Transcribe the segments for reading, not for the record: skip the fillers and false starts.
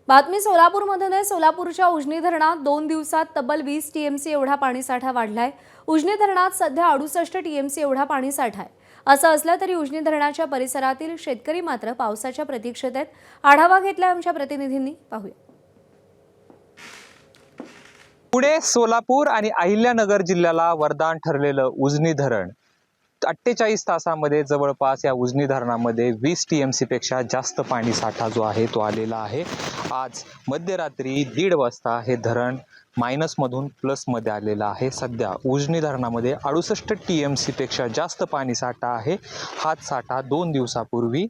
बातमी सोलापूरमधून आहे। सोलापूरच्या उजनी धरणात 2 दिवसात तब्बल 20 टीएमसी एवढा पाणीसाठा वाढलाय। उजनी धरणात सध्या 68 टीएमसी एवढा पाणीसाठा आहे। असं असलं तरी उजनी धरणाच्या परिसरातील शेतकरी मात्र पावसाच्या प्रतीक्षेत आहेत। आढावा घेतलाय आमच्या प्रतिनिधींनी, पाहूया। पुणे, सोलापूर आणि अहिल्यानगर जिल्ह्याला वरदान ठरलेलं उजनी धरण 48 तासामध्ये जवळपास या उजनी धरणामध्ये 20 टीएमसी पेक्षा जास्त पाणी साठा जो आहे तो आलेला आहे। आज मध्यरात्री 1:30 वाजता हे धरण मायनसमधून प्लसमध्ये आलेलं आहे। सध्या उजनी धरणामध्ये 68 टीएमसी पेक्षा जास्त पाणी साठा आहे। हाच साठा 2 दिवसापूर्वी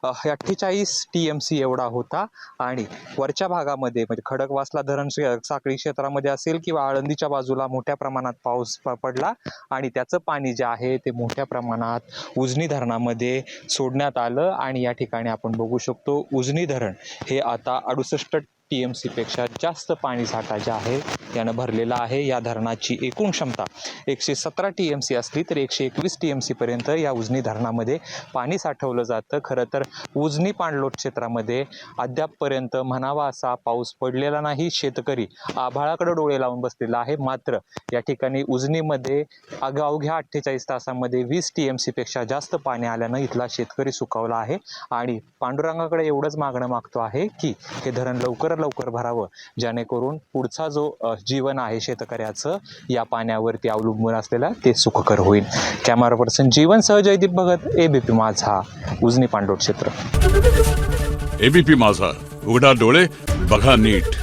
48 टीएमसी एवढा होता आणि वरच्या भागामध्ये म्हणजे खडकवासला धरण साखळी क्षेत्रामध्ये असेल किंवा आळंदीच्या बाजूला मोठ्या प्रमाणात पाऊस पडला आणि त्याचं पाणी जे आहे ते मोठ्या प्रमाणात उजनी धरणामध्ये सोडण्यात आलं आणि या ठिकाणी आपण बघू शकतो उजनी धरण हे आता 68 टीएमसी पेक्षा जास्त पाणी साठा जे आहे यानं भरलेला आहे। या धरणाची एकूण क्षमता 117 टीएमसी असली तरी 121 टीएमसी पर्यंत या उजनी धरणामध्ये पाणी साठवलं जातं। खरं तर उजनी पाणलोट क्षेत्रामध्ये अद्यापपर्यंत म्हणावा असा पाऊस पडलेला नाही। शेतकरी आभाळाकडे डोळे लावून बसलेला आहे। मात्र या ठिकाणी उजनीमध्ये अवघ्या 48 तासामध्ये 20 टीएमसी पेक्षा जास्त पाणी आल्यानं इथला शेतकरी सुखावला आहे आणि पांडुरंगाकडे एवढंच मागणं मागतो आहे की हे धरण लवकर भरावं, जेणेकरून पुढचा जो जीवन आहे शेतकऱ्याचं या पाण्यावरती अवलंबून असलेला ते सुखकर होईल। कॅमेरा पर्सन जीवन सह जयदीप भगत, एबीपी माझा, उजनी पाणलोट क्षेत्र। एबीपी माझा, उघडा डोळे बघा नीट।